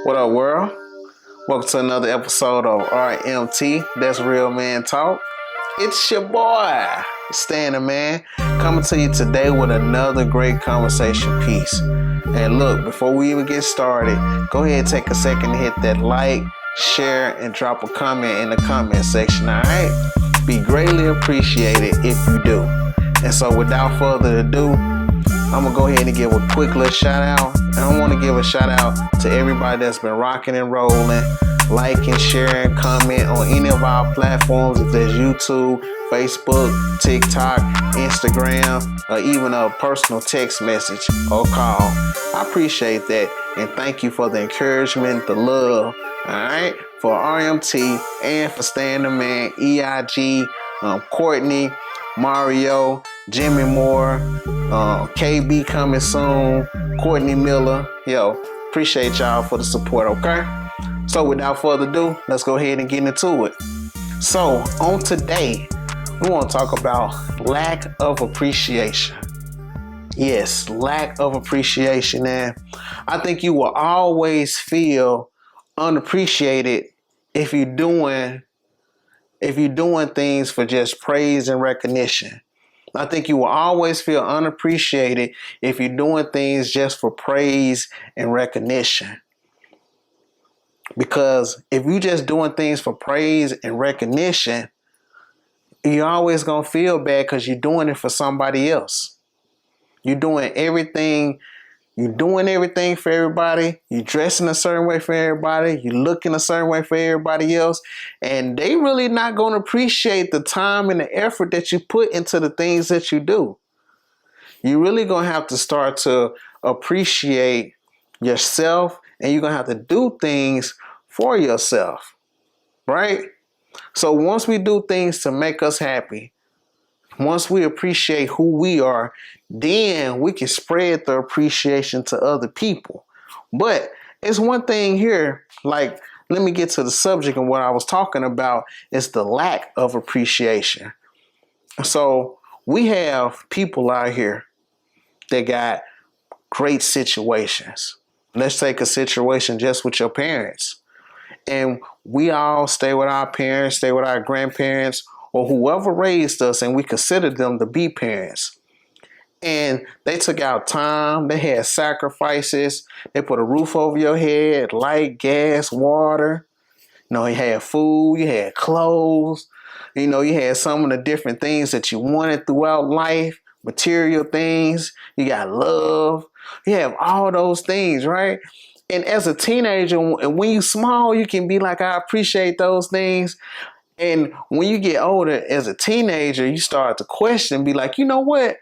What up, world? Welcome to another episode of RMT. That's Real Man Talk. It's your boy, Stan the Man, coming to you today with another great conversation piece. And look, before we even get started, go ahead and take a second to hit that like, share, and drop a comment in the comment section, alright? Be greatly appreciated if you do. And so without further ado, I'm going to go ahead and give a quick little shout out. And I want to give a shout out to everybody that's been rocking and rolling, liking, sharing, comment on any of our platforms. If there's YouTube, Facebook, TikTok, Instagram, or even a personal text message or call. I appreciate that. And thank you for the encouragement, the love, all right, for RMT and for Stan the Man, EIG, Courtney, Mario, Jimmy Moore, KB coming soon, Courtney Miller. Yo, appreciate y'all for the support, okay? So without further ado, let's go ahead and get into it. So on today, we want to talk about lack of appreciation. Yes, lack of appreciation. And I think you will always feel unappreciated if you're doing things for just praise and recognition. I think you will always feel unappreciated if you're doing things just for praise and recognition. Because if you're just doing things for praise and recognition, you're always going to feel bad because you're doing it for somebody else. You're doing everything for everybody. You're dressing a certain way for everybody. You're looking a certain way for everybody else. And they really not going to appreciate the time and the effort that you put into the things that you do. You're really going to have to start to appreciate yourself, and you're going to have to do things for yourself, right? So once we do things to make us happy, once we appreciate who we are, then we can spread the appreciation to other people. But it's one thing here, like, let me get to the subject of what I was talking about, is the lack of appreciation. So we have people out here that got great situations. Let's take a situation just with your parents. And we all stay with our parents, stay with our grandparents, or whoever raised us, and we consider them to be parents. And they took out time, they had sacrifices, they put a roof over your head, light, gas, water. You had food, you had clothes, you had some of the different things that you wanted throughout life, material things, you got love, you have all those things, right? And as a teenager, when you're small, you can be like, I appreciate those things. And when you get older, as a teenager, you start to question, be like, you know what?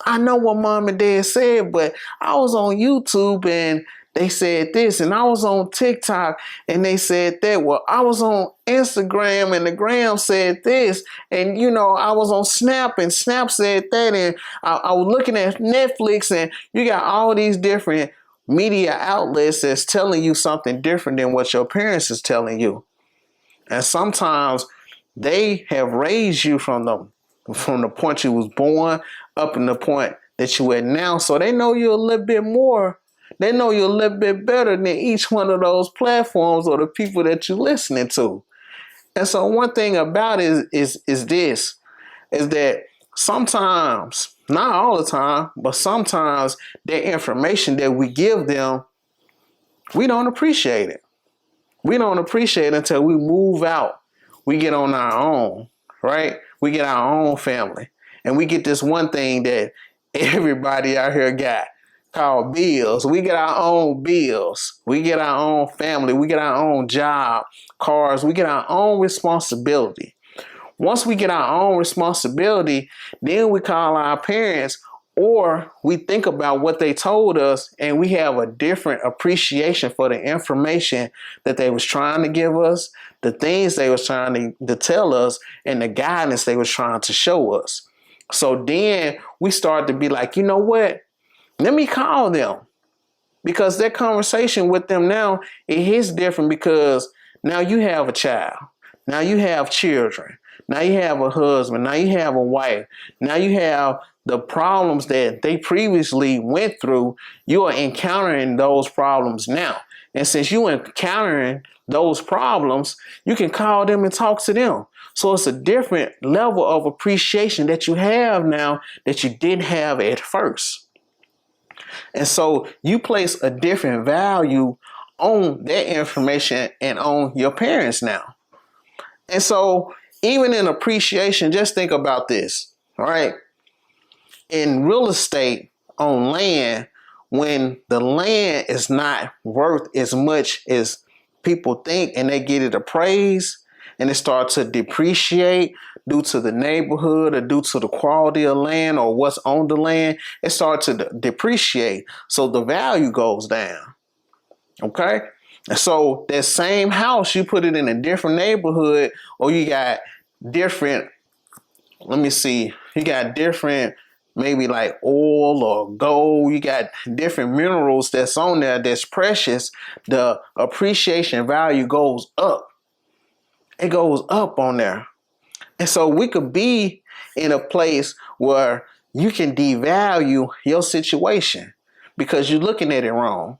I know what mom and dad said, but I was on YouTube and they said this, and I was on TikTok and they said that. Well, I was on Instagram and the gram said this, and I was on Snap and Snap said that, and I was looking at Netflix, and you got all these different media outlets that's telling you something different than what your parents is telling you. And sometimes they have raised you from the point you was born up in the point that you at now. So they know you a little bit more. They know you a little bit better than each one of those platforms or the people that you're listening to. And so one thing about it is that sometimes, not all the time, but sometimes the information that we give them, we don't appreciate it. We don't appreciate it until we move out. We get on our own, right? We get our own family. And we get this one thing that everybody out here got called bills. We get our own bills. We get our own family. We get our own job, cars. We get our own responsibility. Once we get our own responsibility, then we call our parents, or we think about what they told us, and we have a different appreciation for the information that they was trying to give us, the things they was trying to tell us, and the guidance they was trying to show us. So then we start to be like, you know what? Let me call them. Because that conversation with them now, it hits different because now you have a child. Now you have children. Now you have a husband. Now you have a wife. Now you have the problems that they previously went through. You are encountering those problems now. And since you encountering those problems, you can call them and talk to them. So it's a different level of appreciation that you have now that you didn't have at first. And so you place a different value on that information and on your parents now. And so even in appreciation, just think about this, all right? In real estate on land, when the land is not worth as much as people think and they get it appraised and it starts to depreciate due to the neighborhood or due to the quality of land or what's on the land, it starts to depreciate. So the value goes down. Okay? And so that same house, you put it in a different neighborhood or you got different, you got different maybe like oil or gold, you got different minerals that's on there that's precious, the appreciation value goes up. It goes up on there. And so we could be in a place where you can devalue your situation because you're looking at it wrong.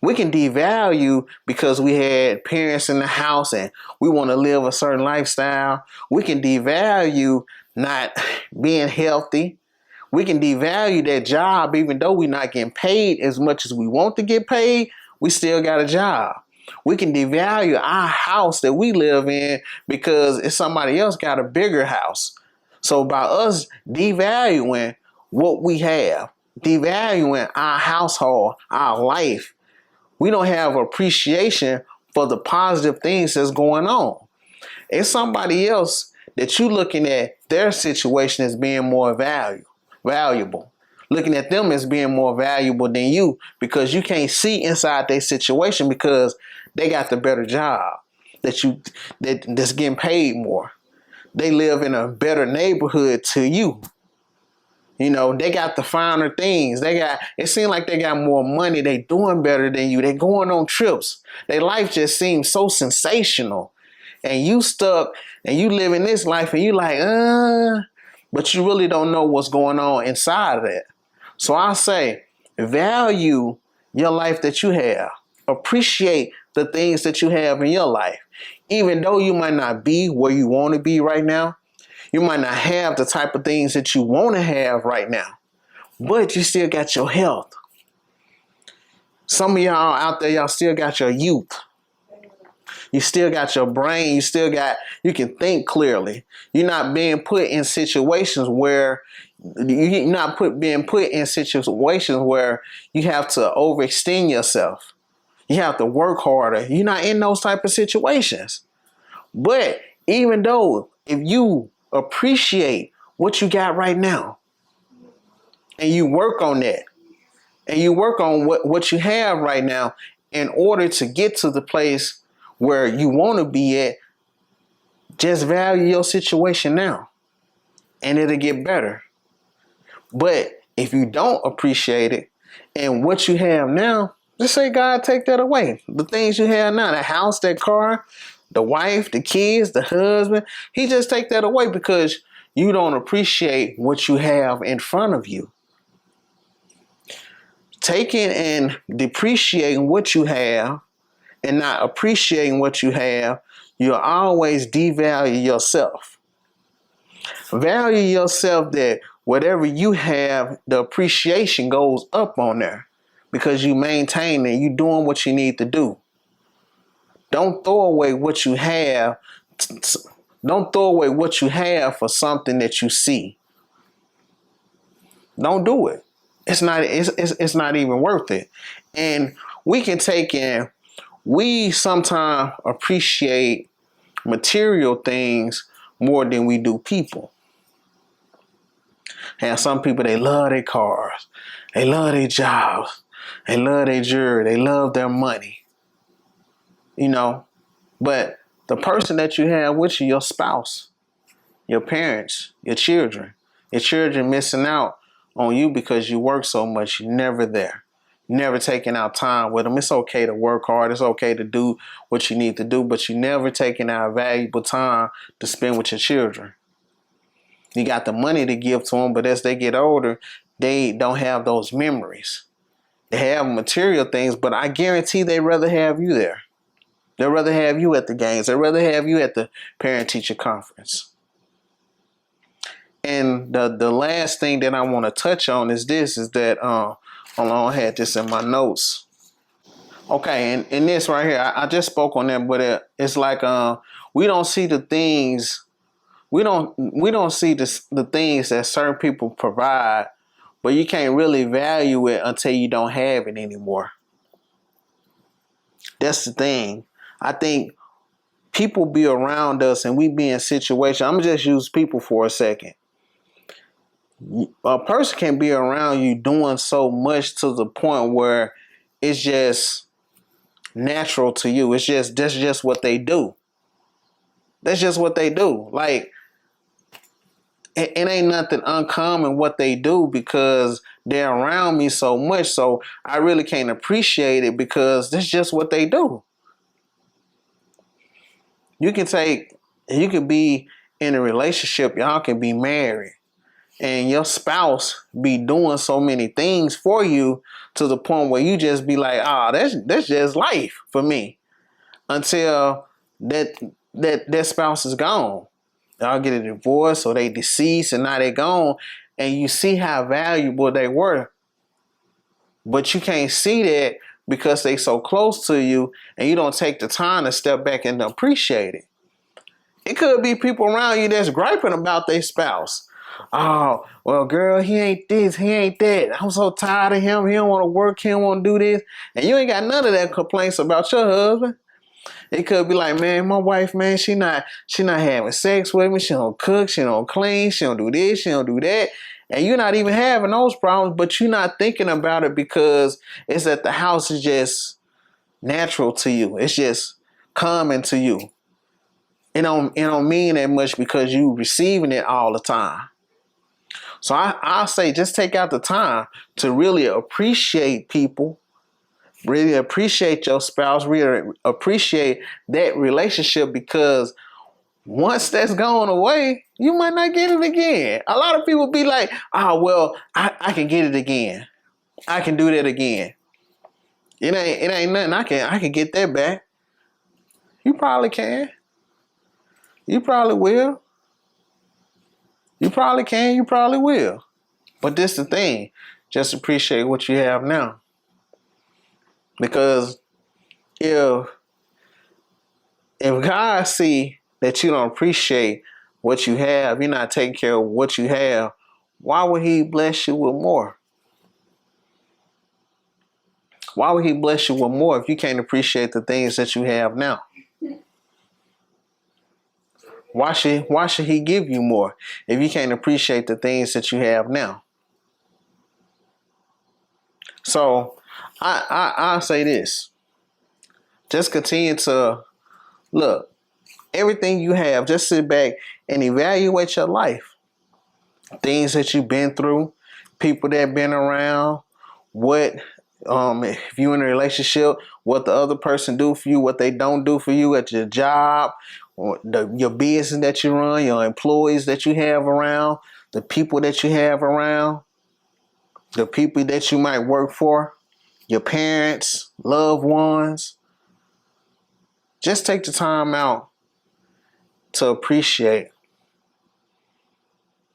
We can devalue because we had parents in the house and we want to live a certain lifestyle. We can devalue not being healthy. We can devalue that job even though we're not getting paid as much as we want to get paid. We still got a job. We can devalue our house that we live in because if somebody else got a bigger house. So by us devaluing what we have, devaluing our household, our life, we don't have appreciation for the positive things that's going on. It's somebody else that you looking at their situation as being more valuable. Looking at them as being more valuable than you because you can't see inside their situation because they got the better job that's getting paid more. They live in a better neighborhood to you. You know, they got the finer things. It seems like they got more money. They doing better than you. They going on trips. Their life just seems so sensational. And you stuck and you living this life and you like, but you really don't know what's going on inside of that. So I say, value your life that you have. Appreciate the things that you have in your life. Even though you might not be where you want to be right now, you might not have the type of things that you want to have right now, but you still got your health. Some of y'all out there, y'all still got your youth. You still got your brain. You can think clearly. You're not being put in situations where you have to overextend yourself. You have to work harder. You're not in those type of situations. But even though if you appreciate what you got right now and you work on that and you work on what you have right now in order to get to the place where you want to be at, just value your situation now and it'll get better. But if you don't appreciate it and what you have now, just say, God, take that away. The things you have now, the house, that car, the wife, the kids, the husband, he just take that away because you don't appreciate what you have in front of you. Taking and depreciating what you have and not appreciating what you have, you'll always devalue yourself. Value yourself that whatever you have, the appreciation goes up on there because you maintain it. You doing what you need to do. Don't throw away what you have. Don't throw away what you have for something that you see. Don't do it. It's not even worth it. And we sometimes appreciate material things more than we do people. And some people, they love their cars. They love their jobs. They love their jewelry. They love their money. You know, but the person that you have with you, your spouse, your parents, your children missing out on you because you work so much. You're never there. Never taking out time with them. It's okay to work hard. It's okay to do what you need to do, but you never taking out valuable time to spend with your children. You got the money to give to them, but as they get older, they don't have those memories. have material things, but I guarantee they'd rather have you there. They'd rather have you at the games. They'd rather have you at the parent-teacher conference. And the last thing that I want to touch on is that hold on, I had this in my notes. Okay, and this right here, I just spoke on that, but it's like we don't see the things, we don't see the things that certain people provide, but you can't really value it until you don't have it anymore. That's the thing. I think people be around us and we be in situations. I'm gonna just use people for a second. A person can be around you doing so much to the point where it's just natural to you. That's just what they do. That's just what they do. Like it ain't nothing uncommon what they do because they're around me so much. So I really can't appreciate it because that's just what they do. You could be in a relationship, y'all can be married, and your spouse be doing so many things for you to the point where you just be like, that's just life for me. Until that spouse is gone. Y'all get a divorce or they deceased and now they gone, and you see how valuable they were. But you can't see that because they so close to you and you don't take the time to step back and appreciate it. It could be people around you that's griping about their spouse. Oh, well, girl, he ain't this, he ain't that. I'm so tired of him. He don't want to work. He don't want to do this. And you ain't got none of that complaints about your husband. It could be like, man, my wife, man, she not having sex with me. She don't cook. She don't clean. She don't do this. She don't do that. And you're not even having those problems, but you're not thinking about it because it's that the house is just natural to you. It's just common to you. It don't mean that much because you receiving it all the time. So I'll say just take out the time to really appreciate people, really appreciate your spouse, really appreciate that relationship, because once that's gone away, you might not get it again. A lot of people be like, oh, well, I can get it again. I can do that again. It ain't nothing. I can get that back. You probably can. You probably will. You probably can. You probably will. But this the thing. Just appreciate what you have now. Because if God see that you don't appreciate what you have, you're not taking care of what you have, why would he bless you with more? Why would he bless you with more if you can't appreciate the things that you have now? Why should he give you more if you can't appreciate the things that you have now? So I'll say this. Just continue to look, everything you have, just sit back and evaluate your life. Things that you've been through, people that have been around, what if you're in a relationship, what the other person do for you, what they don't do for you at your job, or your business that you run, your employees that you have around, the people that you have around, the people that you might work for, your parents, loved ones. Just take the time out to appreciate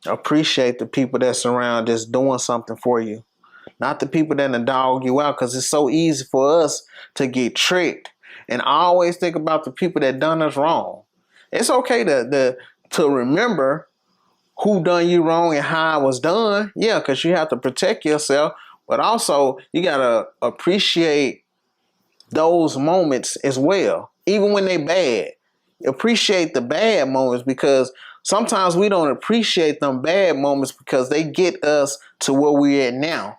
the people that's around, that's doing something for you. Not the people that dog you out, because it's so easy for us to get tricked and always think about the people that done us wrong. It's okay to remember who done you wrong and how it was done. Yeah, because you have to protect yourself, but also you got to appreciate those moments as well, even when they bad. Appreciate the bad moments, because sometimes we don't appreciate them bad moments because they get us to where we're at now.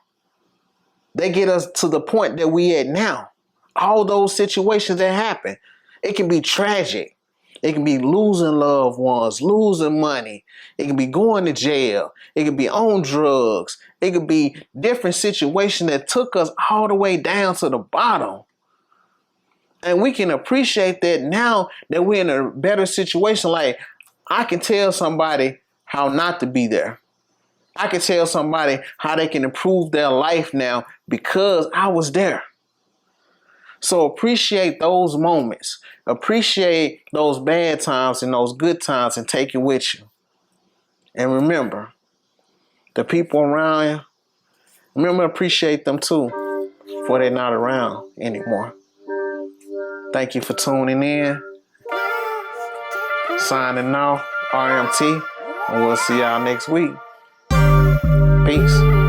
They get us to the point that we at now. All those situations that happen, it can be tragic. It can be losing loved ones, losing money. It can be going to jail. It can be on drugs. It could be different situations that took us all the way down to the bottom. And we can appreciate that now that we're in a better situation. Like, I can tell somebody how not to be there. I can tell somebody how they can improve their life now because I was there. So appreciate those moments. Appreciate those bad times and those good times and take it with you. And remember, the people around you, remember to appreciate them too before they're not around anymore. Thank you for tuning in. Signing off, RMT, and we'll see y'all next week. Peace.